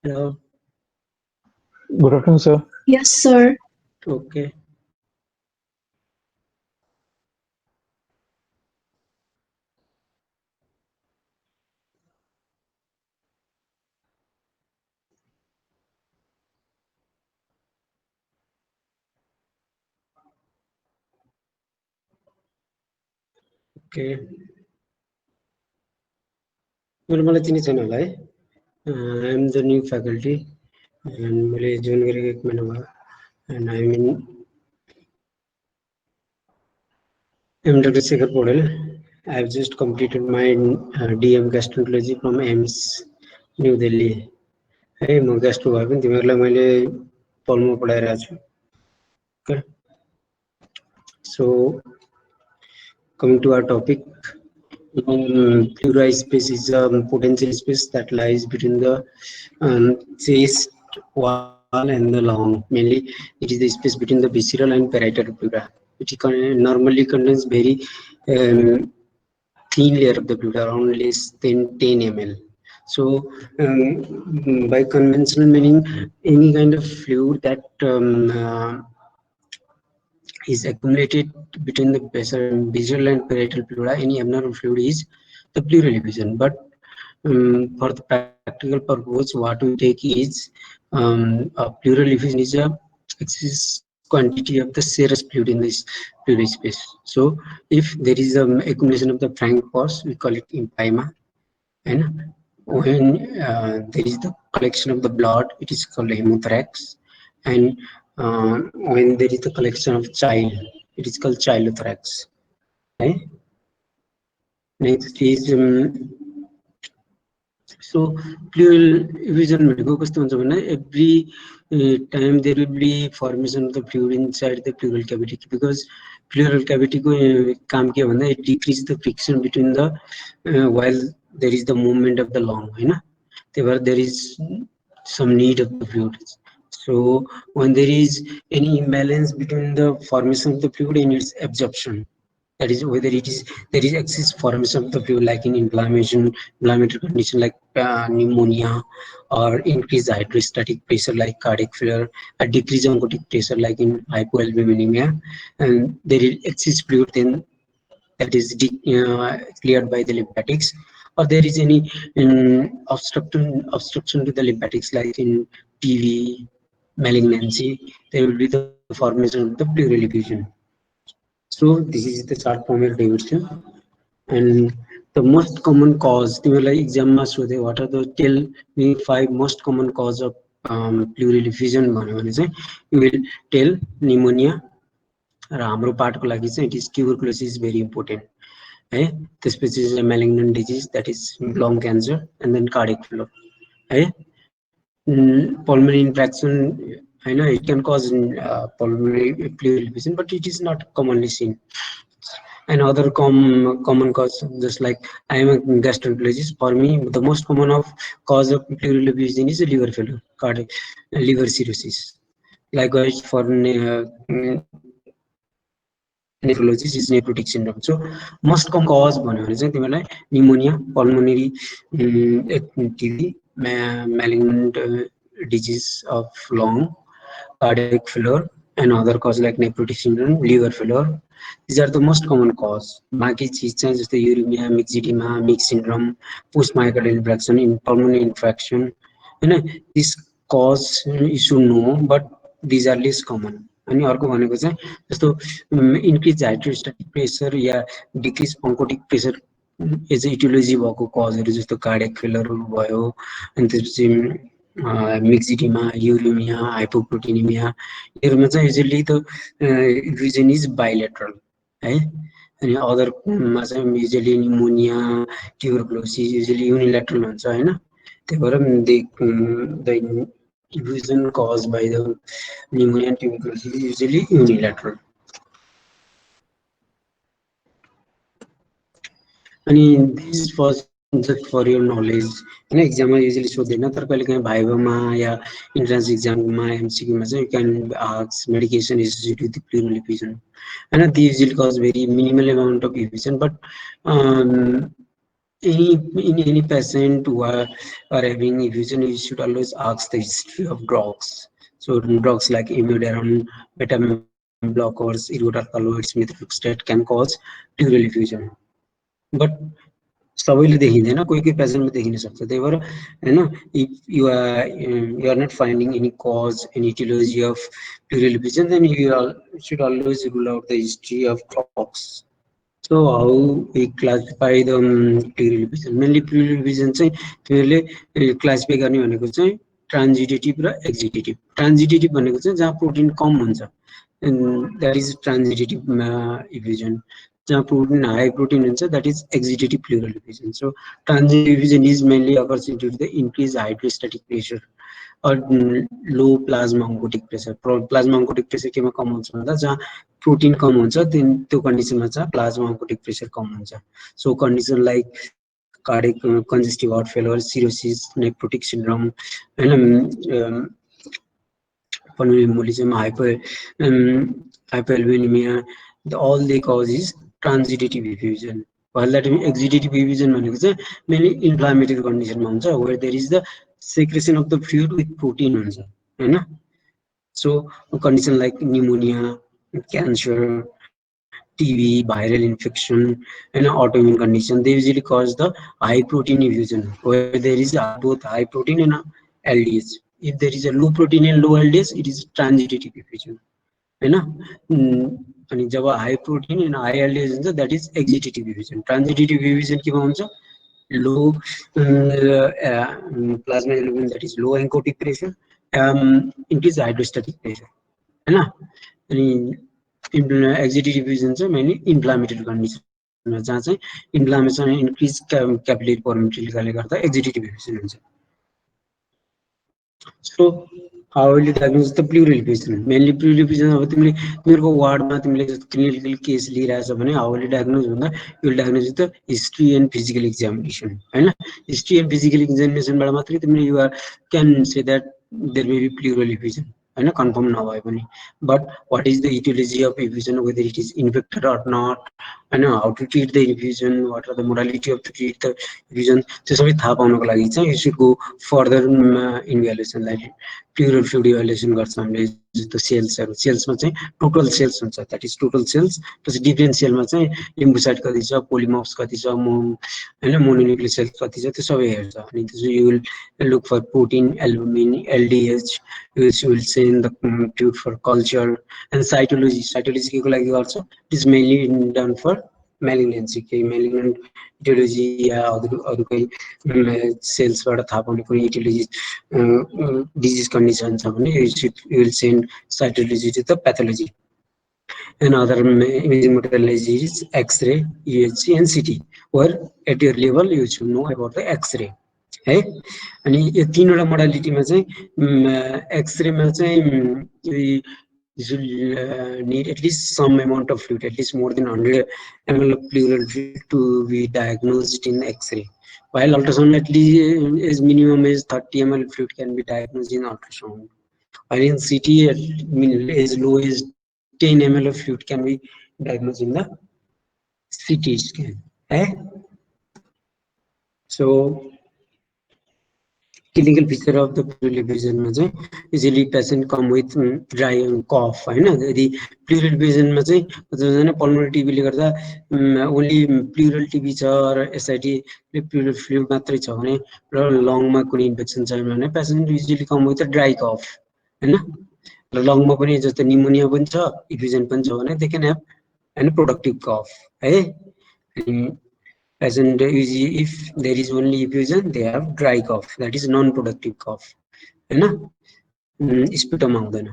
Hello. Good afternoon, sir. Yes, sir. Okay. Okay. मलाई चिनी छैन होला है. I am the new faculty and मैले जोइन गरेको 1 महिना भयो and I'm Dr. Shekhar Podel. I have just completed my DM gastroenterology from AIIMS New Delhi. है म ग्यास्ट्रो भए पनि तिमीहरूलाई मैले पल्मो पढाइरहेको छु. Okay. So coming to our topic, pleural space is a potential space that lies between the chest wall and the lung. Mainly, it is the space between the visceral and parietal pleura. It normally contains very thin layer of the pleura, around less than 10 ml. So, by conventional meaning, any kind of fluid that is accumulated between the visual and parietal pleura, any abnormal fluid is the pleural effusion. But for the practical purpose, what we take is a pleural effusion is a excess quantity of the serous fluid in this pleural space. So if there is accumulation of the frank pus, we call it empyema, and when there is the collection of the blood, it is called hemothorax, and when there is the collection of child, it is called chylothorax. Right? Next is so pleural effusion भनेको कस्तो हुन्छ भने every time there will be formation of the fluid inside the pleural cavity, because pleural cavity को काम के भन्दा it decrease the friction between the while there is the movement of the lung, हैन. त्यही भएर there is some need of the fluid. So when there is any imbalance between the formation of the fluid and its absorption, that is whether it is there is excess formation of the fluid like in inflammatory condition like pneumonia, or increased hydrostatic pressure like cardiac failure, a decreased oncotic pressure like in hypoalbuminemia, and there is excess fluid, then that is cleared by the lymphatics, or there is any obstruction to the lymphatics like in TB, malignancy, there will be the formation of the pleural effusion. So this is the chart from your division, and the most common cause, तिमीलाई exam मा सोधे what are the tell me 5 most common cause of pleural effusion भन्यो भने चाहिँ you will tell pneumonia, र हाम्रो पार्टको लागि चाहिँ it is tuberculosis is very important है. त्यसपछि चाहिँ malignant disease, that is lung cancer, and then cardiac failure है. Pulmonary infection, I know it can cause pulmonary pleural effusion, but it is not commonly seen. And other common cause, just like I am a gastroenterologist, for me the most common of cause of pleural effusion is liver failure, cardiac liver cirrhosis. Likewise for nephrologist is nephrotic syndrome. So most common cause भन्यो भने चाहिँ तिमीलाई pneumonia, pulmonary TB, malignant disease of lung, cardiac failure, and other cause like nephrotic syndrome, liver failure. These are the most common cause. बाँकी चीज चाहिँ जस्तै uremia, mixed edema, mixed syndrome, post myocardial infarction, in pulmonary infection, हैन. This cause you should know, but these are less common. अनि अर्को भनेको चाहिँ जस्तो increase hydrostatic pressure या decrease oncotic pressure एज इटियोलोजी भएको कजहरू जस्तो कार्डियक फेलरहरू भयो, अनि त्यसपछि मिक्स्ड इडिमा, युरेमिया, हाइपोप्रोटिनेमिया, यिनीहरूमा चाहिँ युजुअली त रिजन इज बाइलेटरल है. अनि अदरमा चाहिँ usually pneumonia, tuberculosis usually unilateral हुन्छ हैन. त्यही भएर the reason caused by the pneumonia and tuberculosis is usually unilateral. अनि this was just for your knowledge हैन. एक्जाममा युजुअली सोध्दैन, तर कहिले काहीँ भाइभामा या इन्ट्रान्स एक्जाममा एमसीक्यूमा चाहिँ can ask medication associated with pleural effusion हैन. They usually cause very minimal amount of effusion, but in any patient who are having effusion, you should always ask the history of drugs. So drugs like imidazole, beta blockers, erythrocyte alkaloids, methotrexate can cause pleural effusion. But सबैले देखिँदैन, कोही कोही पेशेन्टमा देखिन सक्छ. त्यही भएर हैन, if you are not finding any cause, any etiology of pleural effusion, then should always rule out the history of drugs. So how we classify the pleural effusion? Mainly pleural effusion चाहिँ तिमीहरूले classify गर्ने भनेको चाहिँ ट्रान्जिटेटिभ र एक्जिटेटिभ. ट्रान्जिटेटिभ भनेको चाहिँ जहाँ protein कम हुन्छ, द्याट इज ट्रान्जिटेटिभ इफ्युजन. जहाँ प्रोटिन हाई प्रोटिन हुन्छ, that is exudative pleural effusion. So transudative effusion is mainly occurs due to the increase hydrostatic pressure और low plasma oncotic pressure. Plasma oncotic pressure केमा कम हुन्छ भन्दा जहाँ protein कम हुन्छ त्यो कन्डिसनमा चाहिँ प्लाज्मा अन्कोटिक प्रेसर कम हुन्छ. So condition like cardiac congestive heart failure, cirrhosis, nephrotic syndrome, हैन, pulmonary embolism, hypoalbuminemia, all they cause is transitive effusion. While that exudative effusion भनेको चाहिँ mainly inflammatory condition मा हुन्छ, where there is the secretion of the fluid with protein हुन्छ, हैन. So condition like pneumonia, cancer, TB, viral infection, and autoimmune condition, they usually cause the high protein effusion, where there is both high protein and LDH. If there is a low protein and low LDH, it is transitive effusion, हैन. अनि जब high protein and high LDH हुन्छ, that is exudative effusion. Transudative effusion केमा हुन्छ? Low plasma element, that is low oncotic pressure, increase hydrostatic pressure, हैन. अनि एक्जिटेटिभ इफ्युजन चाहिँ mainly inflammatory condition, जहाँ चाहिँ इन्फ्लामेसन इन्क्रिज क्यापिलरी परमिटिलिटीले गर्दा एक्जिटेटिभ इफ्युजन हुन्छ. So how will you diagnose the pleural effusion? Mainly pleural effusion अब तिमीहरूको वार्डमा तिमीले क्लिनिकल केस लिइरहेछ भने how will you diagnose भन्दा you will diagnose with the history and physical examination, हैन. हिस्ट्री एन्ड फिजिकल एक्जामिनेसनबाट मात्रै तिमीले you can say that there may be pleural effusion, हैन, कन्फर्म नभए पनि. But what is the etiology of effusion, whether it is infected or not, हैन, how to treat the effusion, what are the modality of to treat the effusion, त्यो सबै थाहा पाउनको लागि चाहिँ you should go further evaluation. Like plural fluid evaluation गर्छ हामीले, जस्तो सेल्सहरू, सेल्समा चाहिँ टोटल सेल्स हुन्छ, द्याट इज टोटल सेल्स. पछि डिफ्रेन्ट सेलमा चाहिँ लिम्फोसाइट कति छ, पोलिमर्फ्स कति छ, हैन, मोनोन्युक्लियर सेल्स कति छ, त्यो सबै हेर्छ. अनि त्यसो you will look for protein, albumin, LDH, you will send the tube for culture. And cytology, cytology के को लागि गर्छ? It is mainly done for malignancy, केही मेलिग्नेन्ट इटियोलोजी या अरू कोही सेल्सबाट थाहा पाउने कुनै इटियोलोजी डिजिज कन्डिसन छ भने you will send cytology to the pathology. And other imaging modality is X-ray, UHC and CT, where at your level you should know about the X-ray, है. अनि यो तीनवटा मोडालिटीमा चाहिँ एक्सरेमा चाहिँ you should need at least some amount of fluid, at least more than 100 ml of pleural fluid to be diagnosed in X-ray. While ultrasound at least is minimum is 30 ml fluid can be diagnosed in ultrasound. While in CT as low as 10 ml of fluid can be diagnosed in the CT scan. So clinical picture of the pleural effusion में चाहिँ usually patient come with dry cough, हैन. यदि pleural effusion में चाहिँ जसजना pulmonary TB ले गर्दा only pleural TB छ र SIT pleural fluid मात्रै छ भने र lung मा कुनै इन्फेक्सन छ भने patient usually come with a dry cough, हैन. र lung मा पनि जस्तो pneumonia पनि छ, effusion पनि छ भने they can have an productive cough, है. Patient usually, if there is only effusion, they have dry cough, that is non-productive cough, हैन, sputum आउँदैन.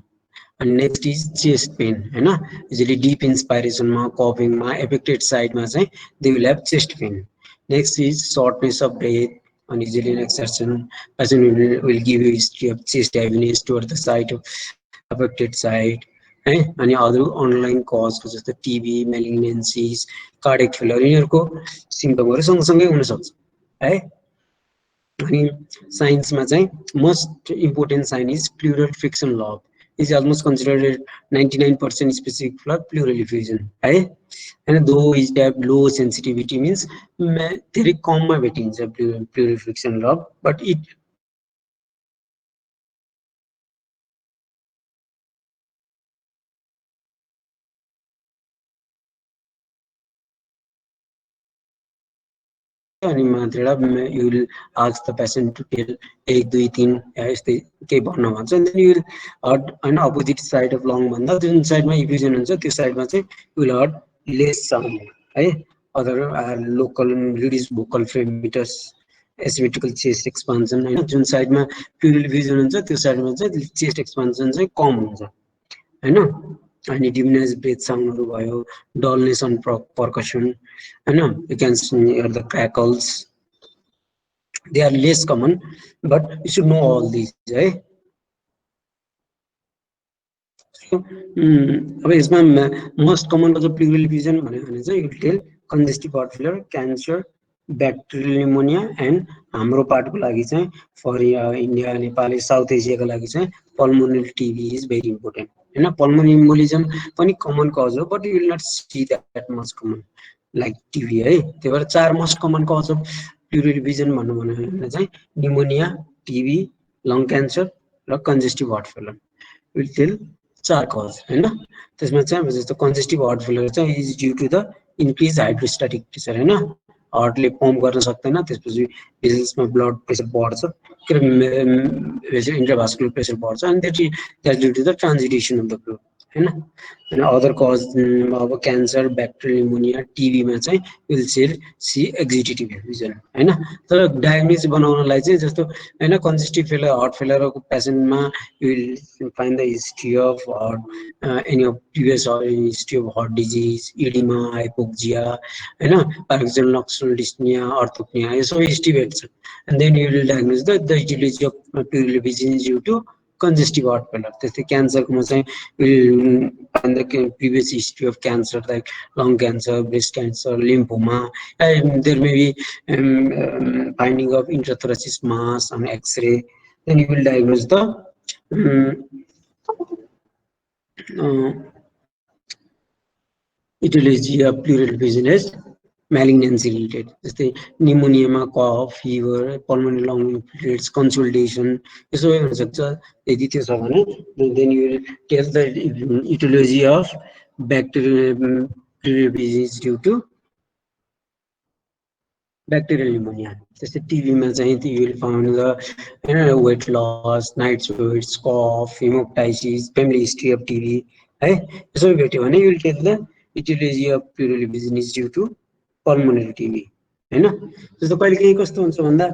And next is chest pain, हैन. Usually deep inspiration मा, coughing मा, affected side मा चाहिँ they will have chest pain. Next is shortness of breath, and usually next session patient will give you history of chest heaviness toward the side of affected side, है. अनि अरू online कजको जस्तो TB, मेलिग्नेन्सिस, cardiac failure, यिनीहरूको सिम्पटमहरू सँगसँगै हुनसक्छ, है. अनि साइन्समा चाहिँ most important sign is pleural friction लग. is almost considered 99% specific for pleural effusion, है and though is have low sensitivity means धेरै कममा भेटिन्छ pleural effusion log, but it अनि मात्रै you will ask the patient to tell 1 2 3 यस्तै केही भन्न भन्छ and then you will heard an opposite side of lung भन्दा जुन साइडमा effusion हुन्छ त्यो साइडमा चाहिँ you will heard less sound है other local reduced vocal fragmentus asymmetrical chest expansion हैन जुन साइडमा pleural effusion हुन्छ त्यो साइडमा चाहिँ chest expansion चाहिँ कम हुन्छ हैन अनि diminished breath soundहरु भयो dullness on percussion हैन you can hear the crackles they are less common but you should know all these है अब यसमा मोस्ट कमन जो pleural effusion भन्यो भने चाहिँ you will tell congestive heart failure cancer bacterial pneumonia and हाम्रो पार्टको लागि चाहिँ फर इन्डिया नेपाल साउथ एसियाको लागि चाहिँ pulmonary TB is very important हैन pulmonary embolism पनि कमन कज हो but you will not see that much common like TB है त्यही भएर चार most common cause of pleural effusion भन्नु भने चाहिँ pneumonia TB lung cancer र congestive heart failure will tell चार कज हैन त्यसमा चाहिँ जस्तो congestive heart failure चाहिँ is due to the increased hydrostatic pressure हैन हार्टले पम्प गर्न सक्दैन त्यसपछि भेसल्समा ब्लड प्रेसर बढ्छ इन्ट्राभास्कुलर प्रेसर बढ्छ अनि that due to the transudation of the fluid हैन अनि अदर कज अब क्यान्सर ब्याक्टेरियल न्युमोनिया टिबीमा चाहिँ विल सी एक्जिटेटिभ एफिजन हैन तर डायग्नोसिस बनाउनलाई चाहिँ जस्तो हैन कन्जेस्टिभ फेलर हार्ट फेलरको पेसेन्टमा will find the history of heart any of previous history of heart disease oedema hypoxia हैन पार्किन्सन नक्सनल डिस्निया अर्थोप्निया यो सबै हिस्ट्री भेट्छ and then you will diagnose the etiology of pleural effusion is due to congestive heart failure त्यस्तै क्यान्सरको चाहिँ will find the previous history of cancer like lung cancer breast cancer lymphoma and there may be finding of intrathoracic mass on x-ray then you will diagnose the etiology of pleural effusion as malignancy related जस्तै pneumonia cough fever pulmonary lung infiltrates consolidation यसो हुन सक्छ यदि त्यो छ भने then you will tell the etiology of bacterial pleural effusion is due to bacterial pneumonia जस्तै TB मा चाहिँ you will find the weight loss night sweats cough hemoptysis family history of TB है यसो भेट्यो भने you will tell the etiology of pleural effusion is due to pulmonary TB हैन जस्तो कहिले कहिले कस्तो हुन्छ भन्दा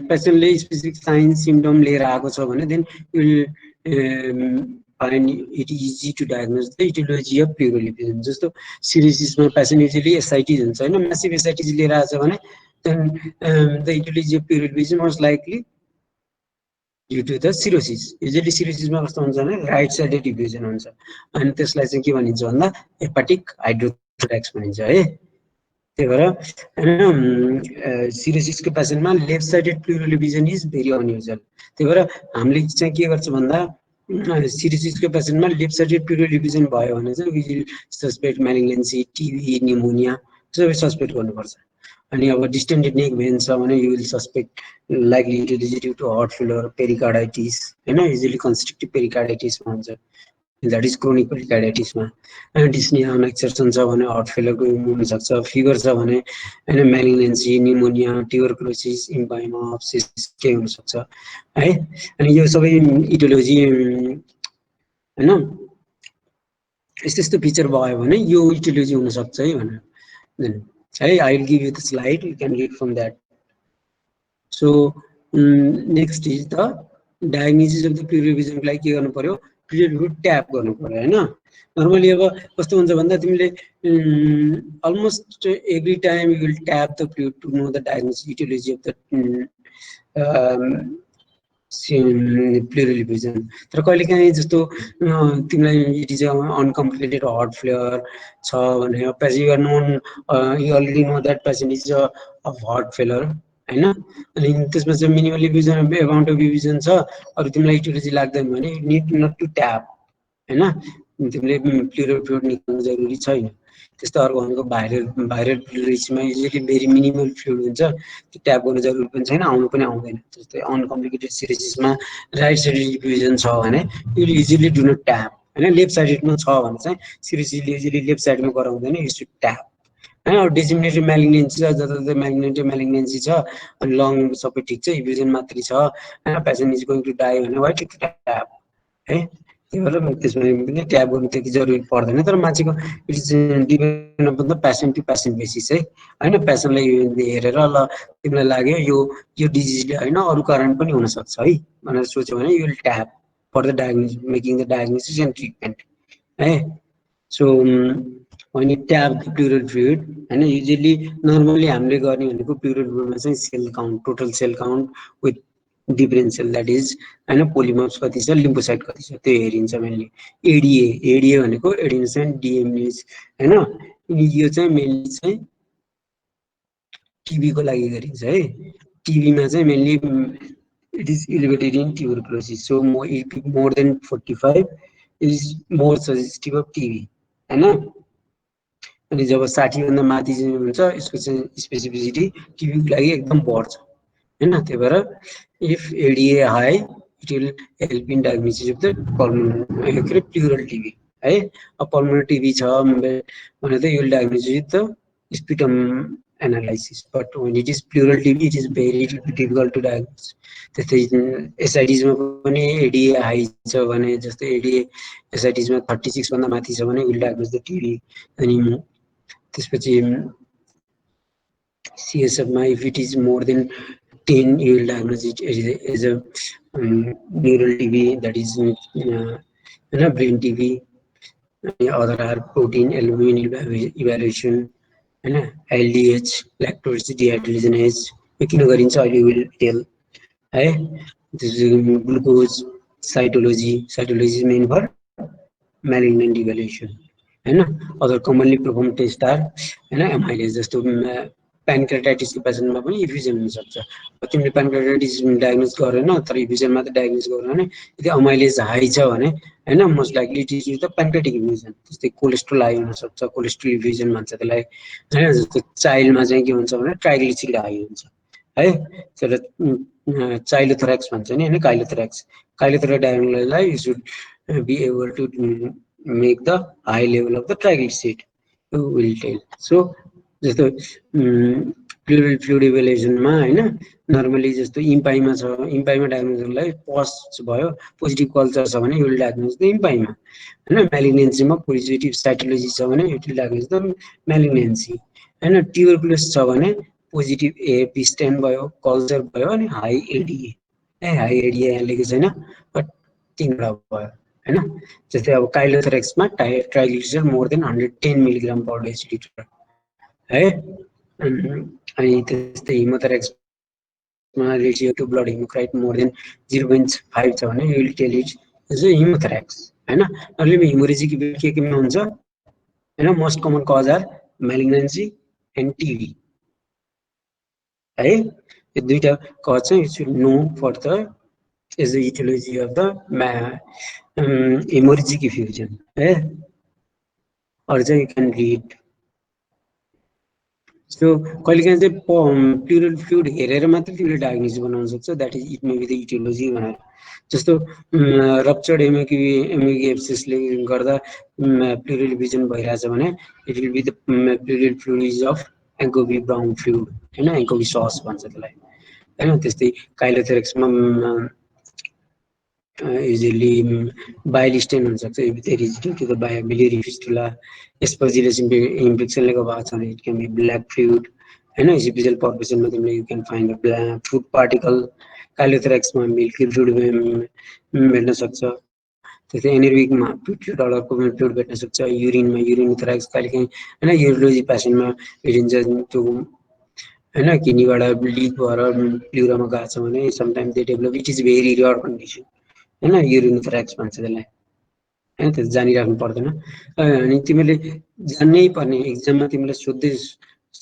पेशेन्टले स्पेसिफिक साइन सिम्पटम लिएर आएको छ भने then you will find it easy to diagnose the aetiology of pleural effusion जस्तो सिरोसिसमा पेशेन्ट युजुअली एसआइटिस हुन्छ हैन म्यासिभ एसआइटिस लिएर आएको छ भने then the aetiology of pleural effusion most likely due to the cirrhosis usually सिरोसिसमा कस्तो हुन्छ भने राइट साइडेड डिफ्युजन हुन्छ अनि त्यसलाई चाहिँ के भनिन्छ भन्दा हेपाटिक हाइड्रोथोरेक्स भनिन्छ है त्यही भएर हैन सिरोसिसको पेशेन्टमा left sided pleural effusion is very unusual त्यही भएर हामीले चाहिँ के गर्छ भन्दा सिरोसिसको पेशेन्टमा लेफ्ट साइडेड प्लुरल एफिजन भयो भने चाहिँ we will suspect malignancy TB pneumonia सबै सस्पेक्ट गर्नुपर्छ अनि अब डिस्टेन्डेड नेक भेन छ भने you will suspect likely it is due to heart failure pericarditis हैन युजुअली कन्स्ट्रिक्टिभ पेरिकार्डाइटिस भन्छ that is chronic pericarditis मा dyspnea on exertion छ भने हार्ट फेलरको हुन सक्छ फिभर छ भने हैन म्यालिग्नेन्सी न्युमोनिया ट्युबरकुलोसिस इम्पाइमा अब्सेस के हुन सक्छ है अनि यो सबै इटियोलोजी हैन यस्तो फिचर भयो भने यो इटियोलोजी हुन सक्छ है भनेर है I will give you the slide you can read from that so next is the diagnosis of the pleural effusion लागि के गर्नु पर्यो प्लुरल ट्याप गर्नु पर्यो हैन नर्मली अब कस्तो हुन्छ भन्दा तिमीले almost every time you will tap the pleural to know the diagnosis aetiology of the pleural effusion तर कहिलेकाहीँ जस्तो तिमीलाई it is uncomplicated heart failure छ भने you are known you already know that patient is of heart failure हैन। अनि त्यसमा चाहिँ minimal effusion amount of effusion छ। अरू तिमीलाई इटिओलोजी लाग्दैन भने निड नट टु ट्याप हैन। तिमीले प्लुरल फ्लुइड निकाल्नु जरुरी छैन। त्यस्तो अर्को भनेको भाइरल फ्लुइड्समा युजली भेरी मिनिमल फ्लुइड हुन्छ, त्यो ट्याप गर्नु जरुरी पनि छैन, आउनु पनि आउँदैन। जस्तै अनकम्प्लिकेटेड सिरिजमा राइट साइडेड डिभिजन छ भने you easily do not tap हैन। लेफ्ट साइडेडमा छ भने चाहिँ सिरिज इजिली लेफ्ट साइडमा गराउँदैन, यु सुड ट्याप हैन। अरू डेजिग्नेटेड म्यालिग्नेन्सी छ, जता म्यालिग्नेन्सी छ अनि लङ सबै ठिक छ, इभिजन मात्रै छ हैन, patient is going to die भने वाइ टु ट्याप है। त्यही भएर त्यसमा पनि ट्याप गर्नु त्यति जरुरी पर्दैन। तर मान्छेको depend on the patient to patient basis है हैन। पेसेन्टलाई हेरेर ल तिमीलाई लाग्यो यो डिजिजले हैन अरू कारण पनि हुनसक्छ है भनेर सोच्यो भने you will tap for the diagnosis, making the diagnosis and treatment है। So when you tap the pleural fluid and usually normally हामीले गर्ने भनेको pleural fluid मा चाहिँ cell count, total cell count with differential that is हैन, polymers कति छ, lymphocyte कति छ त्यो हेरिन्छ मेनली। एडिए भनेको एडिनोसाइन डिएमएस हैन। यो चाहिँ मेनली चाहिँ टिबी को लागि गरिन्छ है। टिबीमा चाहिँ mainly it is elevated in tuberculosis, so more than 45 is more suggestive of TB हैन। अनि जब 60 भन्दा माथि हुन्छ यसको चाहिँ स्पेसिफिसिटी टिबीको लागि एकदम बढ्छ हैन। त्यही भएर if ADA high it will help in diagnosis of the pulmonary pleural TB है। अब पल्मोनरी टिबी छ भने त you will diagnosis the sputum analysis, but when it is pleural TB it is very difficult to diagnose। त्यस्तै एसआइडिजमा पनि एडिए high छ भने, जस्तै एडिए एसआइडिजमा 36 भन्दा माथि छ भने विल डायग्नोस द टिबी। अनि त्यसपछि सिएसएफमा if it is more than 10 you will diagnose it as a neural TB, that is brain TB। other are protein albumin evaluation हैन, LDH lactose dehydrogenase यो किन गरिन्छ अहिले विल टेल है। Glucose cytology main for malignant evaluation हैन। Other commonly perform test are हैन amylase, जस्तो प्यानक्रेटाइटिसको पेसेन्टमा पनि इफ्युजन हुनसक्छ। तिमीले प्यानक्रेटाइटिस डायग्नोज गरेन तर इफ्युजन मात्रै डायग्नोज गर्यो भने यदि अमाइलेज हाई छ भने हैन most likely it is the pancreatic effusion. जस्तै कोलेस्ट्रोल हाई हुनसक्छ, कोलेस्ट्रोल इफ्युजन भन्छ त्यसलाई हैन। जस्तो चाइल्डमा चाहिँ के हुन्छ भने ट्राइग्लिसराइड हाई हुन्छ है। त्यसलाई चाइलोथोरेक्स भन्छ नि हैन, काइलोथोरेक्स डायग्नोजलाई you should be able to make the high level of the triglyceride will tell। so जस्तो pleural fluid evaluation मा हैन नर्मली जस्तो इम्पाइमा छ, इम्पाइमा डायग्नोजलाई पस भयो पोजिटिभ कल्चर छ भने you will diagnose the empyema हैन। म्यालिग्नेन्सीमा पोजिटिभ साइटोलोजी छ भने यु विल डायग्नोज द म्यालिग्नेन्सी हैन। ट्युबरकुलोसिस छ भने पोजिटिभ एएपी स्टेन भयो, कल्चर भयो अनि हाई एडिए है। हाई एडिए यहाँ लेखेको छैन बट तीनवटा भयो हैन। जस्तै अब काइलोथोरेक्समा triglyceride more than 110 milligram per decilitre है। अनि त्यस्तै हिमोथोरेक्समा ratio to blood haematocrit more than 0.5 छ भने you will tell it is haemothorax हैन। अहिले हिमोरेजिक केमा हुन्छ हैन, most common cause are malignancy and TB है। यो दुईटा कज चाहिँ you should know for the is the etiology of the hemorrhagic effusion है। or you can read। so कहिलेकाहीँ चाहिँ प्लुरल फ्लुइड हेरेर मात्रै तिमीले डायग्नोसिस बनाउन सक्छ, that is it may be the aetiology भनेर। जस्तो रप्चर्ड एमएकी एब्सेसले गर्दा प्लुरल इफ्युजन भइरहेछ भने it will be the pleural fluid of एन्कोबी ब्राउन फ्लुइड हैन, एन्कोबी सस भन्छ त्यसलाई हैन। त्यस्तै काइलोथोरेक्समा usually bile stain हुन सक्छ if there is due to the biliary fistula। aspergillus infection ले भएको छ भने it can be black fluid हैन। इसिपिजियल पर्फेसनमा तिमीले you can find the black food particle। काइलोथोरेक्समा मिल्की फ्लुइड भेट्न सक्छ। त्यस्तै एनेरिकमा पिट्री डलरको फ्लुइड भेट्न सक्छ। युरिनमा युरिनोथोरेक्स कहिलेकाहीँ हैन युरोलोजी पेसेन्टमा भेटिन्छ त्यो हैन, किडनीबाट लिक भएर प्लुरामा गएको छ भने sometime they develop, it is very rare condition हैन। युरिनोथोरेक्स भन्छ त्यसलाई हैन, त्यो जानिराख्नु पर्दैन। अनि तिमीले जान्नै पर्ने एक्जाममा तिमीलाई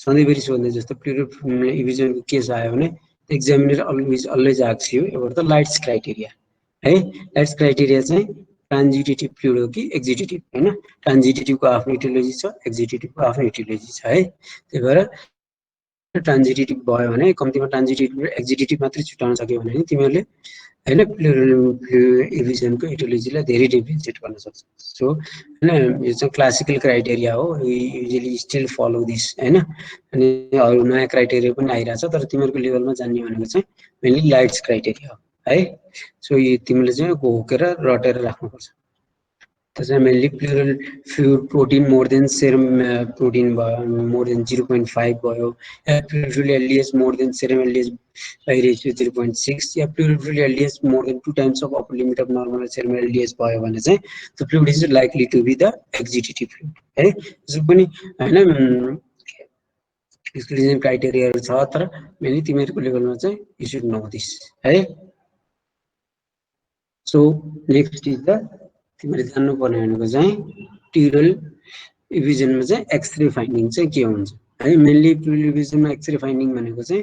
सधैँभरि सोध्ने जस्तो प्लुरल इभिजनको केस आयो भने examiner always asks you about the lights criteria है। लाइट्स क्राइटेरिया चाहिँ ट्रान्जिटेटिभ फ्लुइड हो कि एक्जिटेटिभ होइन। ट्रान्जिटेटिभको आफ्नो इटियोलोजी छ, एक्जिटेटिभको आफ्नो इटियोलोजी छ है। त्यही भएर ट्रान्जिटेटिभ भयो भने कम्तीमा ट्रान्जिटेटिभ र एक्जिटेटिभ मात्रै छुट्याउन सक्यो भने तिमीहरूले होइन प्लुरल इभिजनको इटियोलोजीलाई धेरै डिफ्रेन्सिएट गर्न सक्छ। सो होइन यो चाहिँ क्लासिकल क्राइटेरिया हो, युजली स्टिल फलो दिस होइन। अनि अरू नयाँ क्राइटेरिया पनि आइरहेछ, तर तिमीहरूको लेभलमा जान्ने भनेको चाहिँ मेनली लाइट्स क्राइटेरिया हो है। सो यो तिमीले चाहिँ घोकेर रटेर राख्नुपर्छ। त्यसमा mainly pleural fluid protein more than serum protein भयो, मोर देन 0.5 भयो, या pleural LDH more than serum LDH by ratio 0.6, या pleural LDH more than 2 times of upper limit of normal serum LDH भयो भने चाहिँ the fluid is likely to be the exudative fluid है। त्यसो पनि होइन एक्सक्लुजन क्राइटेरियाहरू छ, तर मेनली तिमीहरूको लेभलमा चाहिँ यु सुड नो दिस है। सो नेक्स्ट इज द तिमीले जान्नुपर्ने भनेको चाहिँ प्लुरल इभिजनमा चाहिँ एक्सरे फाइन्डिङ चाहिँ के हुन्छ है। मेनली प्लुरल इभिजनमा एक्सरे फाइन्डिङ भनेको चाहिँ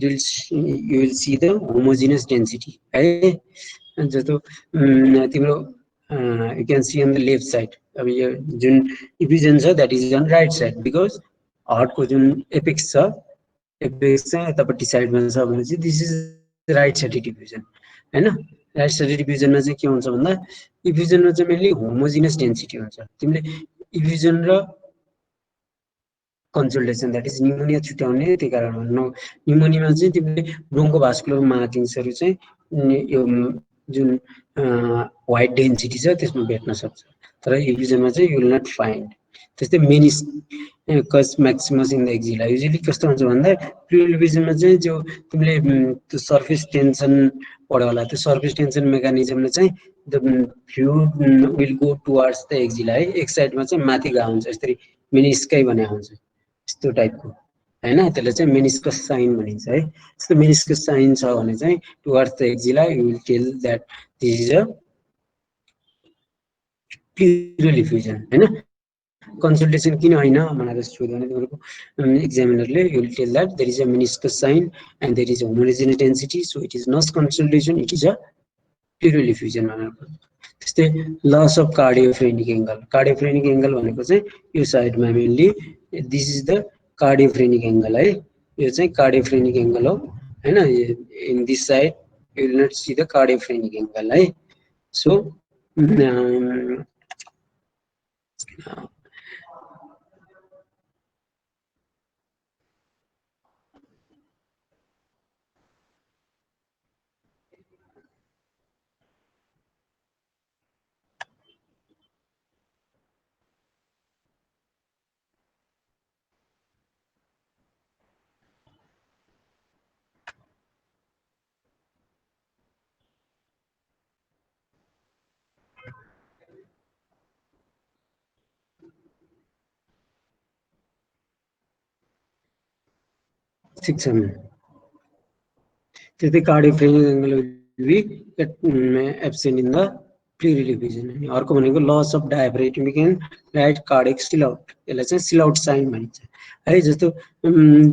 you will see the homogeneous density है। जस्तो तिम्रो you can see on the left side. अब यो जुन इभिजन छ that is on right side, because हार्टको जुन एपेक्स छ, एपेक्स चाहिँ यतापट्टि साइडमा छ भने चाहिँ this is right sided effusion होइन। राइट साइडेड इभिजनमा चाहिँ के हुन्छ भन्दा इभिजनमा चाहिँ मेनली होमोजिनस डेन्सिटी हुन्छ। तिमीले इभिजन र कन्सल्टेसन द्याट इज न्युमोनिया छुट्याउने, त्यही कारण न्युमोनियामा चाहिँ तिमीले ब्रोङ्को भास्कुलर मार्किङ्सहरू चाहिँ यो जुन वाइट डेन्सिटी छ त्यसमा भेट्न सक्छ, तर इभिजनमा चाहिँ यु विल नट फाइन्ड। त्यस्तै meniscus Maximus in the axilla usually कस्तो हुन्छ भन्दा प्लुरल इभिजनमा चाहिँ जो तिमीले त्यो सर्फेस टेन्सन पढ्यो होला, त्यो सर्फेस टेन्सन मेकानिजमले चाहिँ the fluid will go towards the axilla है। एक साइडमा चाहिँ माथि गएको हुन्छ, यसरी मेनिस्कै भनेको हुन्छ यस्तो टाइपको होइन। त्यसलाई चाहिँ मेनिस्कस साइन भनिन्छ है। यस्तो मेनिस्कस साइन छ भने चाहिँ towards the axilla you will tell that this is a pleural effusion होइन। कन्सल्टेसन किन होइन भनेर सोध्यो भने तिमीहरूको एक्जामिनरले you will tell that there is a meniscus sign and there is a homogeneous density, so it is not consolidation, it is a pleural effusion भनेर। त्यस्तै loss of cardiophrenic angle. Cardiophrenic angle भनेको चाहिँ यो साइडमा mainly this is the cardiophrenic angle है। यो चाहिँ cardiophrenic angle हो होइन। In this side you will not see the cardiophrenic angle है। सो 6 त्यस्तै cardiophrenic angle will be absent in the pleural effusion. अर्को भनेको loss of diaphragmatic and right cardiac silhouette, यसलाई चाहिँ सिल आउट साइन भनिन्छ है। जस्तो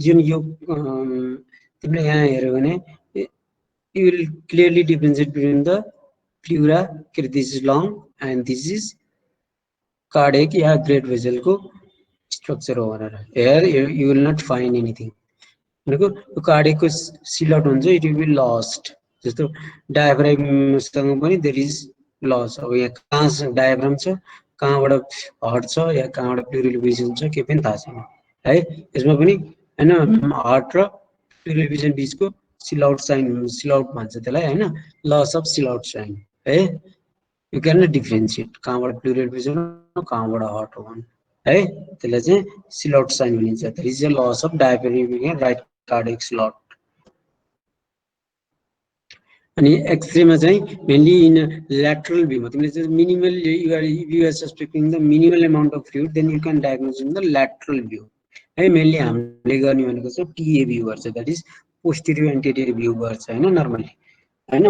जुन यो तिमीले यहाँ हेऱ्यो भने you will clearly differentiate between the pleura के अरे this is lung and this is cardiac या ग्रेट भेजलको स्ट्रक्चर हो भनेर। Here you will not find anything भनेको यो कार्डियकको सिल आउट हुन्छ, इट विल बी लस्ट। जस्तो डायफ्रामसँग पनि देयर इज लस। अब यहाँ कहाँ डायफ्राम छ, कहाँबाट हार्ट छ, या कहाँबाट प्लुरल इभिजन छ केही पनि थाहा छैन है। यसमा पनि होइन हार्ट र प्लुरल इभिजन बिचको silhouette sign, silhouette भन्छ त्यसलाई होइन, loss of silhouette sign है। यु क्यान नट डिफ्रेन्सिएट कहाँबाट प्लुरल इभिजन हो कहाँबाट हार्ट हो है। त्यसलाई चाहिँ सिल आउट साइन भनिन्छ। There is a loss of diaphragmatic and right cardiac silhouette. अनि एक्सरेमा चाहिँ मेनली इन ल्याटरल भ्यूमा तिमीले चाहिँ minimal you are suspecting the minimal amount of fluid then you can diagnose in the lateral view है। Mainly हामीले गर्ने भनेको चाहिँ टिए भ्यू गर्छ, that is posterior interior view गर्छ होइन नर्मली होइन।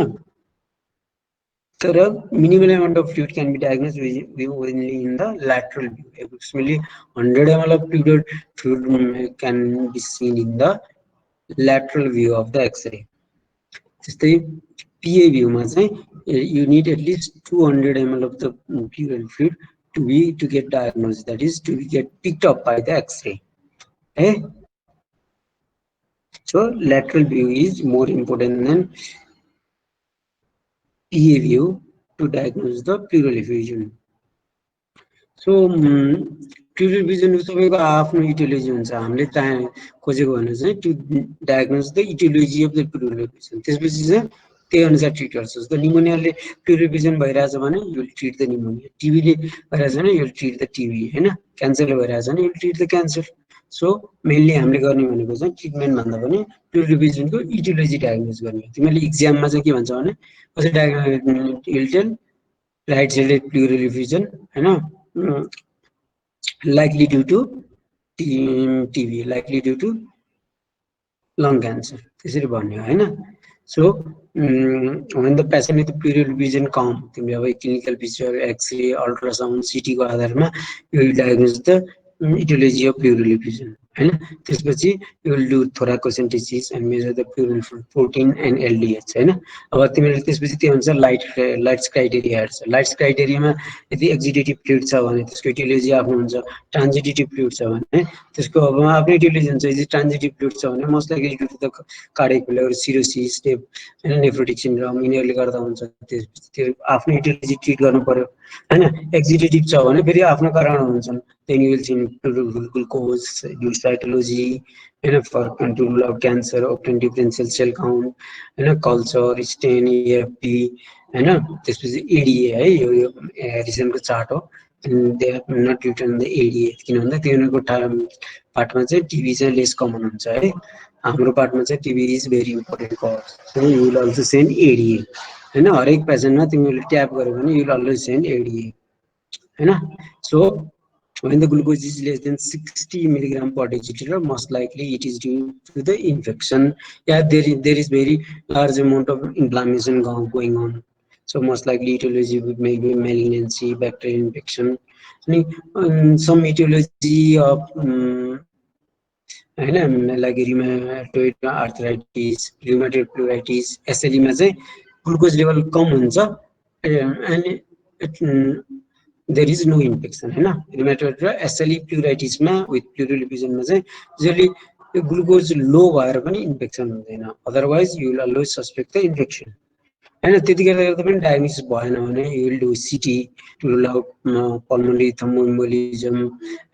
तर minimal amount of fluid can be diagnosed only in the lateral view. Approximately 100 ml of fluid can be seen in the lateral view of the X-ray. जस्तै PA view मा चाहिँ you need at least 200 ml of the pleural fluid to get diagnosed, that is to get picked up by the X-ray. Okay? So lateral view is more important than PA view to diagnose the pleural effusion. So pleural effusion सबैको आफ्नो etiology हुन्छ. हामीले खोजेको भने चाहिँ to diagnose the etiology of the pleural effusion. त्यसपछि चाहिँ त्यही अनुसार ट्रिट गर्छ. जस्तो निमोनियाले प्लुरल एफिजन भइरहेछ भने you will treat the pneumonia, टीबीले भइरहेछ भने you will treat the TB, हैन, क्यान्सरले भइरहेछ भने you will treat the cancer. So mainly हामीले गर्ने भनेको चाहिँ ट्रिटमेन्ट भन्दा पनि प्लुरल एफिजनको इटियोलोजी डायग्नोज गर्ने. तिमीले एक्जाममा चाहिँ के भन्छ भने कसरी diagnose will tell right sided pleural effusion, हैन, likely due to TB, likely due to lung cancer, त्यसरी भन्यो हैन. So when the patient with pleural effusion come, तिमीले अब clinical picture, X-ray, ultrasound, CT को आधारमा you will diagnose the etiology of pleural effusion, हैन. त्यसपछि you will do thoracocentesis and measure the pleural protein and LDH, हैन. अब तिमीले त्यसपछि त्यो हुन्छ लाइट्स क्राइटेरिया हेर्छ. लाइट्स क्राइटेरियामा यदि एक्जिडेटिभ फ्लुइड छ भने त्यसको इटियोलोजी आफ्नो हुन्छ. ट्रान्जिटिभ फ्लुइड छ भने त्यसको अब आफ्नै इटियोलोजी हुन्छ. यदि ट्रान्जिटिभ फ्लुइड छ भने most likely due to the cardiac failure, cirrhosis, हैन, नेफ्रोटिक सिन्ड्रोम, यिनीहरूले गर्दा हुन्छ. त्यसपछि त्यो आफ्नो इटियोलोजी ट्रिट गर्नु पर्यो, हैन. एक्जिडेटिभ छ भने फेरि आफ्नो कारण हुन्छन्. then you will see glucose, use cytology, for to rule out cancer, obtain differential cell count, culture, stain, AFP, त्यसपछि ADA है, यो रिसेन्टको चार्ट हो. they have not written the ADA किन भन्दा तिनीहरुको पार्टमा चाहिँ टिबी चाहिँ लेस कमन हुन्छ है. हाम्रो पार्टमा चाहिँ TB is very important cause. So you will also send ADA, हैन. हरेक पेशेन्टमा तिमीले ट्याप गर्यो भने you will always send ADA, हैन. So when the glucose is less than 60 milligram per deciliter, most likely it is due to the infection. Yeah, there is very large amount of inflammation going on. So most likely etiology would maybe malignancy, bacterial infection, some etiology of like rheumatoid arthritis, rheumatoid pleuritis, SLE मा चाहिँ glucose level कम हुन्छ and there is no infection, हैन. rheumatoid र SLE pleuritis मा with pleural effusion मा चाहिँ usually glucose लो भएर पनि इन्फेक्सन हुँदैन. Otherwise you will always suspect the infection, हैन. त्यतिखेर गर्दा पनि डायग्नोसिस भएन भने you will do CT to rule out pulmonary thromboembolism,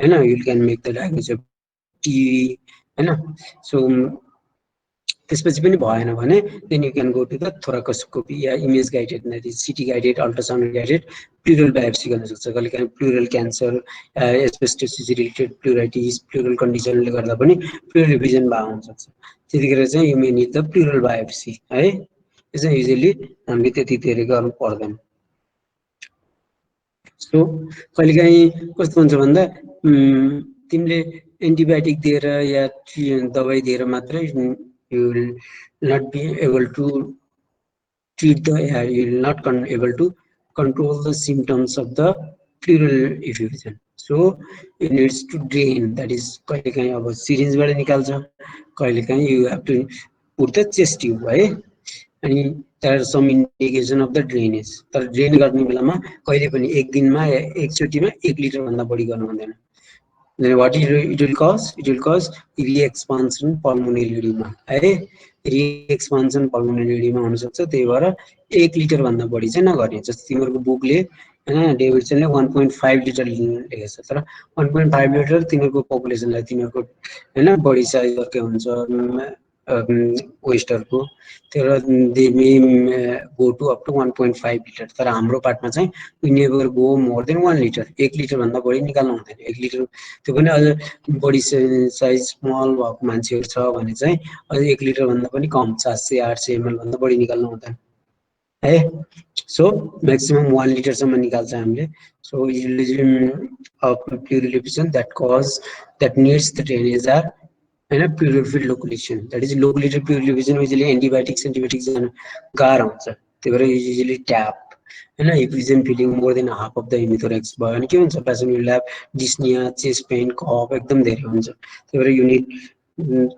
हैन. You can make the diagnosis of TB, हैन. सो त्यसपछि पनि भएन भने then you can go to the thoracoscopy या image guided, that is CT guided, ultrasound guided pleural biopsy गर्न सक्छ. कहिलेकाहीँ pleural cancer, asbestosis related pleuritis, pleural कन्डिसनले गर्दा पनि प्लुरल एफिजन भएको हुन सक्छ. त्यतिखेर चाहिँ you may need the plural biopsy है. यो चाहिँ युजुअली हामीले त्यति धेरै गर्नु पर्दैन. सो कहिलेकाहीँ कस्तो हुन्छ भन्दा तिमीले एन्टिबायोटिक दिएर या दबाई दिएर मात्रै you will not be able to treat the, you will not able to control the symptoms of the pleural effusion. So it needs to drain, that is कहिलेकाहीँ अब सिरिन्जबाट निकाल्छ, कहिलेकाहीँ you have to put the chest tube है. अनि there are some indication of the drainage. तर drain गर्ने बेलामा कहिले पनि एक दिनमा या एकचोटीमा 1 लिटर भन्दा बढी गर्नु हुँदैन. Then what it will cause? It will cause re-expansion pulmonary edema. Re-expansion pulmonary edema हुन सक्छ. त्यही भएर 1 लिटर भन्दा बढी चाहिँ नगर्ने. जस्तो तिमीहरुको बुकले हैन डेभिडसनले 1.5 लिटर लेखेको छ, तर 1.5 लिटर तिमीहरुको पपुलेसनलाई तिमीहरुको हैन बडी साइज अर्कै हुन्छ वेस्टरको, तर they may go to up to 1.5 litre. तर हाम्रो पार्टमा चाहिँ we never go more than 1 litre. 1 litre भन्दा बढी निकाल्नु हुँदैन. 1 लिटर त्यो पनि अझ बडी साइज स्मल भएको मान्छेहरु छ भने चाहिँ अझ 1 लिटर भन्दा पनि कम 700-800 ml भन्दा बढी निकाल्नु हुँदैन है. सो म्याक्सिमम 1 लिटर सम्म निकाल्छ हामीले. So usually pleural effusion that needs the drainage are हैन pleural filled loculation, that is loculated pleural effusion. Usually antibiotics जान गाह्रो हुन्छ. त्यही भएर युजुअली ट्याप हैन effusion filling more than half of the hemithorax भयो भने के हुन्छ patient will have dyspnoea chest pain cough एकदम धेरै हुन्छ त्यही भएर यु निड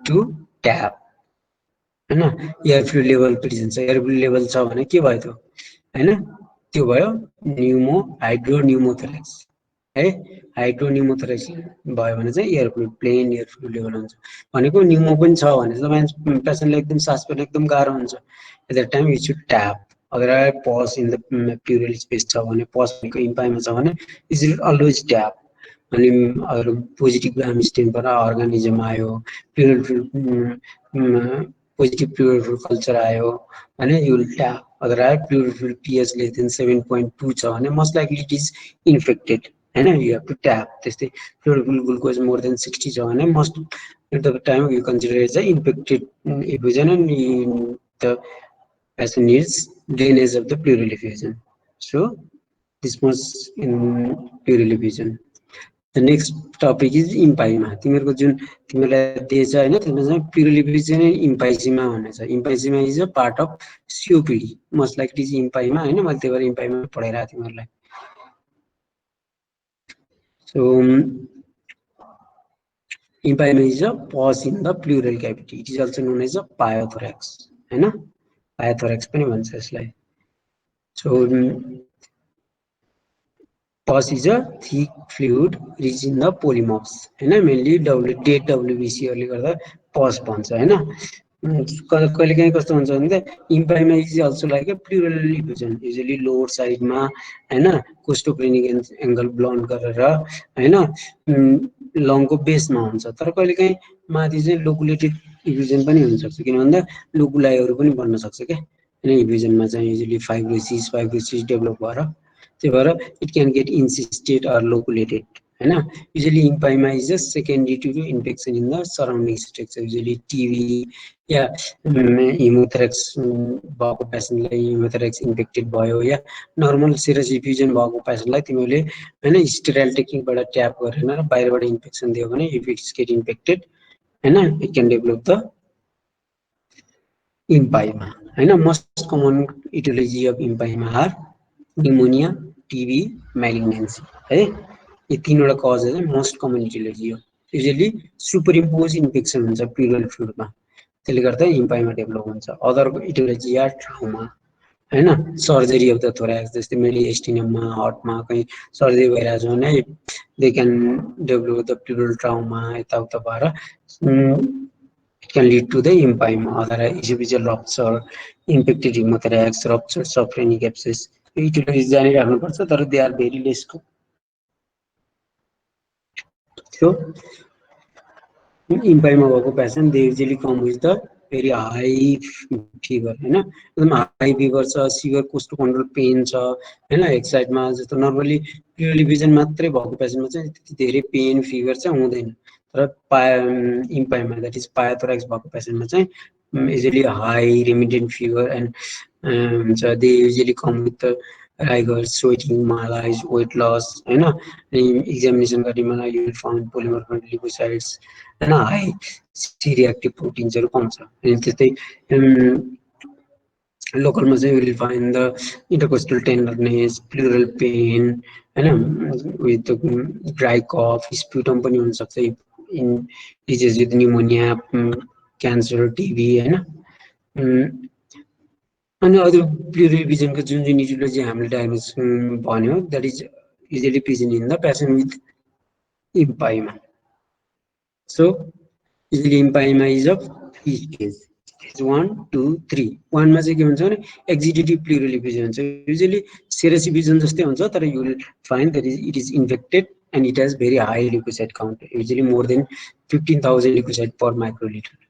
टु ट्याप हैन एयर फ्लुइड लेभल प्रेजेन्ट छ एयर फ्लुइड लेभल छ भने के भयो त्यो हैन त्यो भयो न्युमो हाइड्रोन्युमोथोरेक्स है हाइड्रोन्युमोथोरेक्स भयो भने चाहिँ air fluid plane air fluid level हुन्छ भनेको न्युमो पनि छ भने चाहिँ पेसेन्टले एकदम सास फेर्न एकदम गाह्रो हुन्छ at that time you should tap अगर pus in the plural space छ भने पस भनेको इम्पाइमा छ भने यु सुड अलवेज ट्याप अनि अगर पोजिटिभ ग्राम स्टेनबाट अर्गानिजम आयो प्युरल पोजिटिभ प्युरल कल्चर आयो भने यु विल ट्याप अगर आयो प्युरल पिएच लेस देन 7.2 छ भने most likely it is infected हैन यु हेभ टु ट्याप त्यस्तै प्युरल ग्लुकोज मोर देन 60 छ भने most at the time you consider as a infected effusion and the patient needs drainage of the pleural effusion so this much in pleural effusion the next topic is empyema तिमीहरूको जुन तिमीलाई दिएछ होइन त्यसमा चाहिँ plural इफ्युजन emphysema भन्ने छ emphysema is a part of COPD most like it is empyema होइन मैले त्यही भएर इम्पाइमा पढाइरहेको तिमीहरूलाई so empyema is a pus in the pleural cavity it is also known as a pyothorax हैन पायोथोरेक्स पनि भन्छ यसलाई so pus is a thick fluid rich in the polymorphs हैन मेनली डेड डब्ल्युबिसी ले गर्दा pus भन्छ हैन कहिलेकाहीँ कस्तो हुन्छ भने empyema is also like a pleural effusion usually lower साइडमा हैन कोस्टोक्लिनिक एंगल ब्लन्ड गरेर हैन लङको बेसमा हुन्छ तर कहिलेकाहीँ माथि चाहिँ लोकुलेटेड इफ्युजन पनि हुन सक्छ किन भन्दा लोकुलाइहरू पनि बन्न सक्छ के हैन इफ्युजनमा चाहिँ युजुअली फाइब्रोसिस डेभलप भएर त्यही भएर it can get encysted or loculated हैन usually empyema is just secondary to infection in the surrounding structure usually TB या हिमोथोरेक्स भएको पेसेन्टलाई हिमोथोरेक्स इन्फेक्टेड भयो या नर्मल सिरस इफ्युजन भएको पेसेन्टलाई तिमीले हैन स्टेराइल टेक्निकबाट ट्याप गरेर बाहिरबाट इन्फेक्सन दियो भने इफ इट्स गेट इन्फेक्टेड हैन it can develop the empyema हैन most common aetiology of empyema are pneumonia TB malignancy है ये तीनवटा कज है मोस्ट कमन इटियोलोजी हो युजुअली सुपरइम्पोज इन्फेक्सन हुन्छ प्युरल फ्लुइडमा त्यसले गर्दा इम्पाइमा डेभलप हुन्छ अदर इटियोलोजी आर ट्राउमा हैन सर्जरी अफ द थोराक्स जस्तै मेडिएस्टिनममा हार्टमा कहीँ सर्जरी भइरहेछ भने they can develop the pleural trauma यताउता भएर it can lead to the empyema other esophageal rupture infected pneumothorax ruptured subphrenic abscess aetiology जानिराख्नुपर्छ तर they are very less so empyema भएको patient they usually come with the very high fever हैन एकदम high fever छ severe costochondral pain छ हैन एक साइडमा जस्तो नर्मली प्युरल इफ्युजन मात्रै भएको पेसेन्टमा चाहिँ त्यति धेरै पेन फिभर चाहिँ हुँदैन तर इम्पाइमा द्याट इज पायोथोराक्स भएको पेसेन्टमा चाहिँ usually high remittent fever and हुन्छ they usually come with the rigor, sweating, malaise, weight loss, हैन एक्जामिनेसन गर्ने मलाई you will found polymorph leucocytes हैन हाई C-reactive प्रोटिन्सहरु पाउँछ अनि त्यस्तै लोकलमा चाहिँ will find the intercostal tenderness pleural pain हैन विथ ड्राई कफ स्प्युटम पनि हुन सक्छ in disease with pneumonia cancer TB हैन अनि अरु प्युरल इफ्युजनको जुन इटियोलोजी हामीले डायग्नोस भन्यो that is usually present in the patient with empyema so usually empyema is of three stage stage 1 2 3 1 मा चाहिँ के हुन्छ भने एक्जिक्युटिभ प्लुरल इफ्युजन हुन्छ युजुअली सेरस इफ्युजन जस्तै हुन्छ तर you will find that it is infected and it has very high leucocyte count usually more than 15,000 leucocyte per microlitre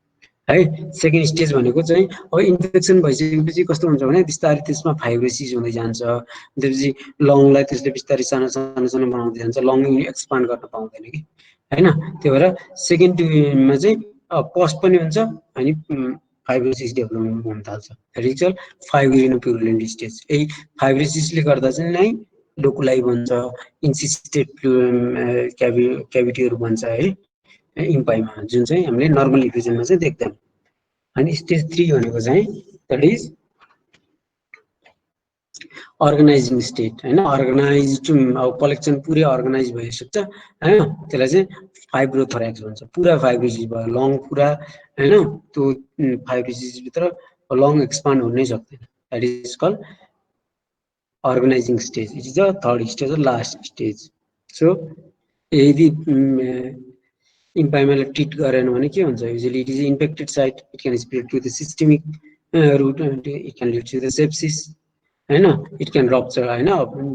है सेकेन्ड स्टेज भनेको चाहिँ अब इन्फेक्सन भइसकेपछि कस्तो हुन्छ भने बिस्तारै त्यसमा फाइब्रोसिस हुँदै जान्छ त्यसपछि लङलाई त्यसले बिस्तारै सानो सानो बनाउँदै जान्छ लङ एक्सपान्ड गर्न पाउँदैन कि हैन त्यही भएर सेकेन्डमा चाहिँ पस्ट पनि हुन्छ अनि फाइब्रोसिस डेभलपमेन्ट हुन थाल्छ रिचल फाइब्रिनोप्युरुलेन्ट स्टेज यही फाइब्रोसिसले गर्दा चाहिँ नै लोकुलाई बन्छ इन्सिस्टेड क्याभिटीहरू बन्छ है इम्पाइमा जुन चाहिँ हामीले नर्मल इफ्युजनमा चाहिँ देख्दैन अनि स्टेज 3 भनेको चाहिँ दैट इज अर्गनाइजिङ स्टेट होइन, अर्गनाइज अब कलेक्सन पुरै अर्गनाइज भइसक्छ होइन, त्यसलाई चाहिँ फाइब्रोथोरेक्स भन्छ। पुरा फाइब्रोसिस भयो, लङ पुरा होइन, त्यो फाइब्रोसिसभित्र लङ एक्सपान्ड हुनै सक्दैन, that is call organising stage. It is the third stage र लास्ट स्टेज। सो यदि इम्पाइमालाई ट्रिट गरेन भने के हुन्छ, usually it is infected site, it can spread to the systemic route, it can lead to the sepsis होइन, it can rupture होइन।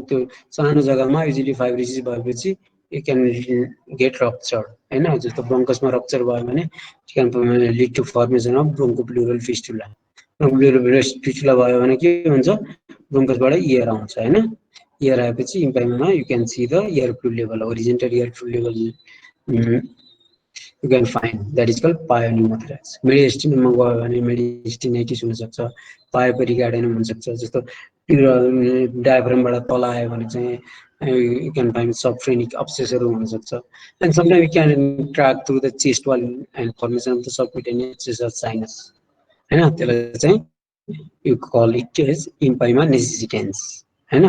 त्यो सानो जग्गामा युजली फाइब्रोसिस भएपछि इट क्यान गेट रप्चर होइन, जस्तो ब्रोङ्कसमा रप्चर भयो भने it can lead to formation of ब्रोङ्कोप्लुरल fistula. ब्रोङ्कोप्लुरल fistula भयो भने के हुन्छ, ब्रोङ्कसबाट इयर आउँछ होइन, इयर आएपछि इम्पाइमामा you can see the air fluid level, horizontal air fluid level you can find, that is called pyoneumothorax. मेडिस्टिनमा गयो भने मेडिस्टिनाइटिस हुनसक्छ, पायोपेरिकार्डिनम हुनसक्छ। जस्तो डायफ्रामबाट तल आयो भने चाहिँ you can find subphrenic abscessहरू हुनसक्छ। and sometimes we can track through the chest wall and formation of the subcutaneous abscess sinus होइन, त्यसलाई चाहिँ you call it as empyema necessitans होइन।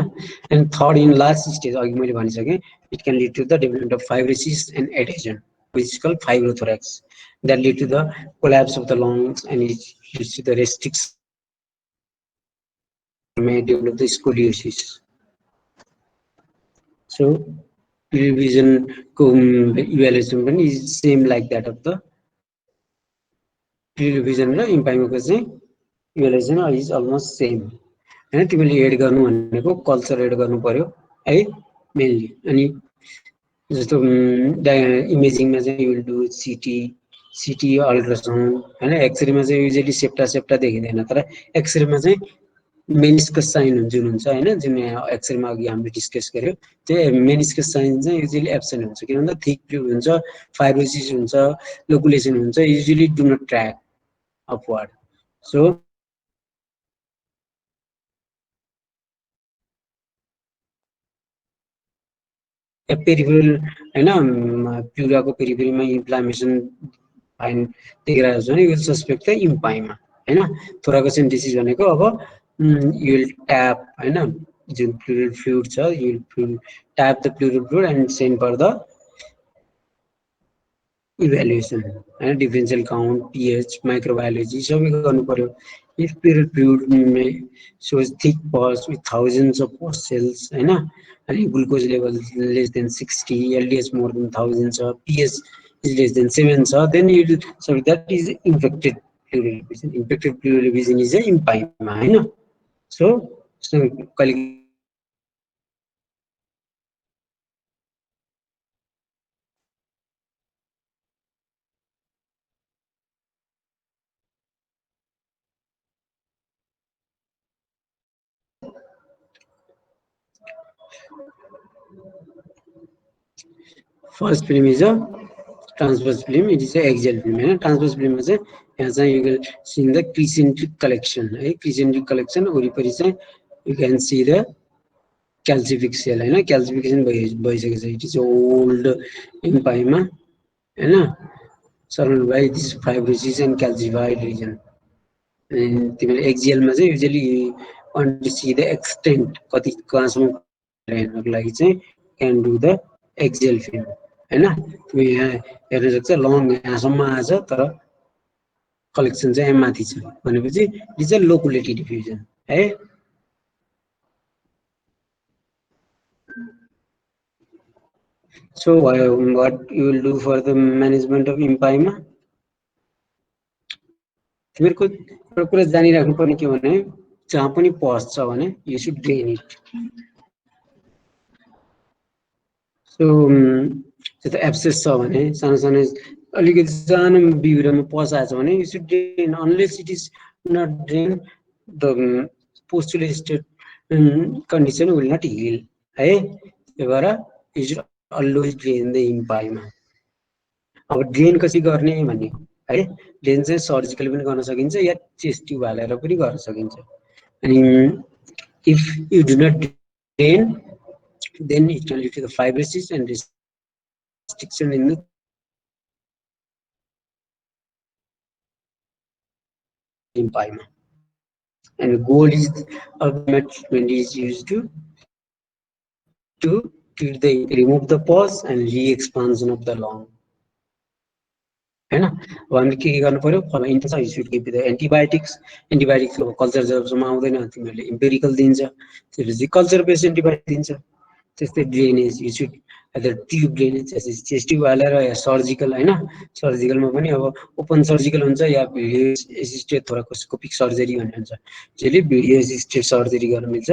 and third in last stage अघि मैले भनिसकेँ, it can lead to the development of fibrosis and adhesion, which is called fibrothorax, that lead to the collapse of the lungs and it leads to the restriction, may develop the scoliosis. So revision evaluation पनि is same like that of the revision र इम्पाइमाको चाहिँ evaluation is almost same होइन। तिमीले add गर्नु भनेको culture add गर्नु पर्यो है मेनली। अनि जस्तो इमेजिङमा चाहिँ you will do city ultrasound होइन। एक्सरेमा चाहिँ युजली सेप्टा देखिँदैन, तर एक्सरेमा चाहिँ मेनिस्कस साइन जुन हुन्छ होइन, जुन एक्सरेमा अघि हामीले डिस्कस गर्यो, त्यो मेनिस्कस साइन चाहिँ युजली एब्सेन्ट हुन्छ, किन भन्दा थिक फ्लुइड हुन्छ, फाइब्रोसिस हुन्छ, लोकुलेसन हुन्छ, usually do not track upward. So peripheral होइन, प्युराको पेरिफेरीमा इन्फ्लामेसन फाइन देखिरहेको छ भने you will suspect the empyema होइन। थोराकोसेन्टेसिस भनेको अब यु विल ट्याप होइन, जुन प्लुरल फ्लुइड छ, you will tap the pleural fluid and send for the evaluation होइन, डिफरेन्सियल काउन्ट, पिएच, माइक्रोबायोलोजी सबै गर्नु पर्यो। If pleural fluid shows thick pus with thousands of pus cells होइन, अनि glucose level less than 60, LDH more than thousand छ, pH is less than 7 छ, then you सरी that is infected pleural effusion. Infected pleural effusion is a empyema होइन। So कहिले first film is a transverse film, it is a axial film होइन। Transverse फिल्ममा चाहिँ यहाँ चाहिँ you can see the crescentic collection है, crescentic collection वरिपरि चाहिँ you can see the क्याल्सिफिक sale होइन, क्याल्सिफिकेसन भइसकेको छ, इट इज ओल्ड इम्पाइमा होइन, surrounded by this fibrosis and calcified region. तिमीले एक्जिएलमा चाहिँ usually want to see the extent, कति कहाँसम्म हेर्नको लागि चाहिँ can do the axial film होइन। तिमी यहाँ हेर्न सक्छ लङ यहाँसम्म आएछ, तर कलेक्सन चाहिँ यहाँ माथि छ भनेपछि इट इज अ लोकुलेटेड डिफ्युजन है। So what you will do for the management of इम्पाइमा, तिमीहरूको एउटा कुरा जानिराख्नु पर्ने के भने जहाँ पनि पस छ भने you should drain it. So जस्तो एब्सेस छ भने सानो सानो अलिकति सानो बिउरामा पस आएछ भने you should drain, unless it is not drain the postulated condition will not heal है। त्यही भएर you should always drain the empyema. अब ड्रेन कसरी गर्ने भन्ने है, ड्रेन चाहिँ सर्जिकली पनि गर्न सकिन्छ या चेस्ट ट्युब हालेर पनि गर्न सकिन्छ। अनि if you do not drain then it can lead to the fibrosis and restriction in the इम्पाइमा and the goal is of the treatment is used to treat the remove the pus and re-expansion of the lung. हैन अब हामीले के गर्नु पर्यो फला intense you should give the antibiotics antibiotics अब culture जबसम्म आउँदैन तिमीहरूले इम्पेरिकल दिन्छ त्यसपछि कल्चर बेस्ड एन्टिबायोटिक दिन्छ त्यस्तै drainage you should other tube drainage chest tube हालेर या सर्जिकल हैन सर्जिकलमा पनि अब ओपन सर्जिकल हुन्छ या भिडियो एसिस्टेड थोराकोस्कोपिक सर्जरी भन्ने हुन्छ जसले भिडियो एसिस्टेड सर्जरी गर्न मिल्छ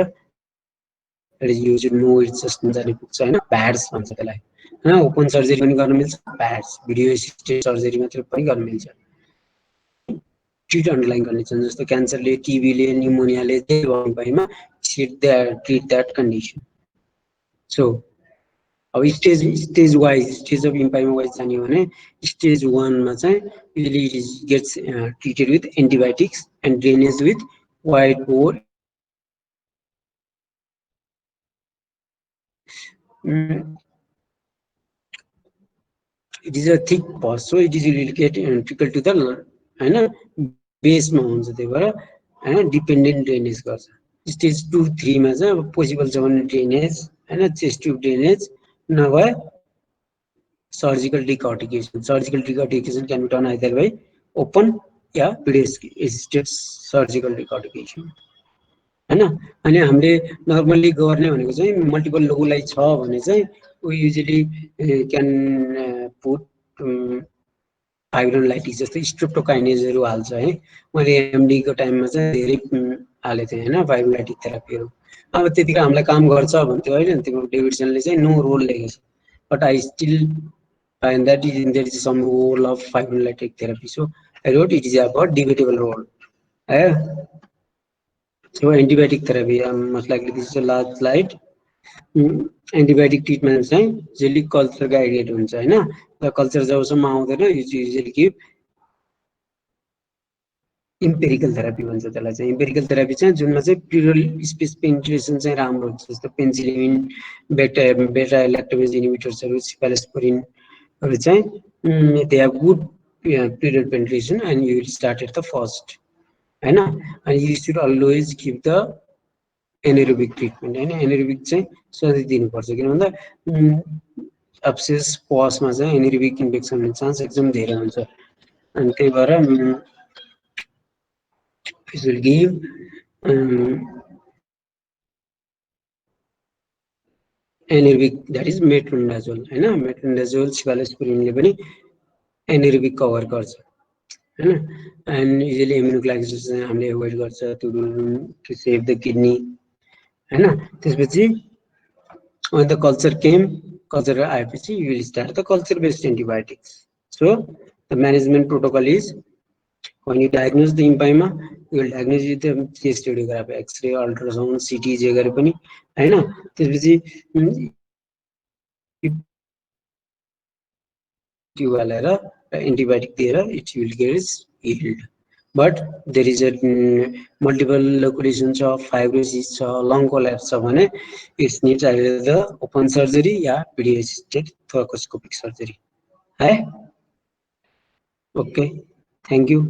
you should know it's just जाने पुग्छ हैन भ्याड्स भन्छ त्यसलाई हैन ओपन सर्जरी पनि गर्न मिल्छ भ्याड्स भिडियो एसिस्टेड सर्जरी मात्र पनि गर्न मिल्छ ट्रिट अन्डरलाइन कन्डिसन जस्तो क्यान्सरले टिबीले न्युमोनियाले जे भएमा ट्रिट द्याट कन्डिसन सो अब stage wise stage of empyema wise जाने भने स्टेज 1 मा चाहिँ usually it is gets treated with antibiotics and drainage with wide bore it is a thick pus so it is trickle to the हैन बेसमा हुन्छ त्यही भएर हैन डिपेन्डेन्ट ड्रेनेज गर्छ स्टेज 2 3 मा चाहिँ अब पोसिबल छ भने ड्रेनेज हैन चेस्ट ट्युब ड्रेनेज नभए surgical decortication can be done either by open या भिडियो एसिस्टेड सर्जिकल डिकर्टिकेसन हैन अनि हामीले नर्मली गर्ने भनेको चाहिँ मल्टिपल लोलाई छ भने चाहिँ we usually can put फाइब्रोलाइटिस जस्तै स्ट्रेप्टोकाइनेजहरु हाल्छ है मैले एमडी को टाइममा चाहिँ धेरै हाले थिए हैन फाइब्रोलाइटिक थेरापीहरु अब त्यतिकै हामीलाई काम गर्छ भन्थ्यो हैन त्यो डेभिडसनले चाहिँ नो रोल लेखेछ but I still find that there is some role of fibrinolytic therapy so I wrote it is about debatable role है so antibiotic therapy most likely this is a large slide antibiotic treatment चाहिँ जेली culture guided हुन्छ हैन र culture जबसम्म आउँदैन usually give empirical therapy भन्छ त्यसलाई चाहिँ इम्पेरिकल थेरापी चाहिँ जुनमा चाहिँ प्युरल स्पेस पेनिट्रेसन चाहिँ राम्रो हुन्छ जस्तो पेन्सिलिन बेटा ल्याक्टोमेज इन्हिबिटर्सहरु सिफालोस्पोरिनहरु चाहिँ they have good pleural penetration and you will start at the first हैन अनि you should always give the anaerobic treatment हैन एनारोबिक चाहिँ सधैँ दिनुपर्छ किन भन्दा अब्सेस पसमा चाहिँ एनारोबिक इन्फेक्सन हुने चान्स एकदम धेरै हुन्छ अनि त्यही भएर we will give anaerobic that is metronidazole हैन metronidazole cephalosporinले पनि anaerobic कभर गर्छ हैन एन्ड युजुअली इम्युनोग्लाइकोसिस चाहिँ हामीले अभोइड गर्छ टु सेभ द किडनी हैन त्यसपछि when the culture आएपछि you will start the culture based antibiotics so the management protocol is when you diagnose the empyema you will diagnose with the chest radiography x-ray ultrasound ct जे गरे पनि हैन त्यसपछि त्यो हालेर एन्टिबायोटिक दिएर it will get healed but there is a multiple localizations of fibrosis छ lung collapse छ भने it needs either the open surgery yeah video assisted thoracoscopic surgery है okay thank you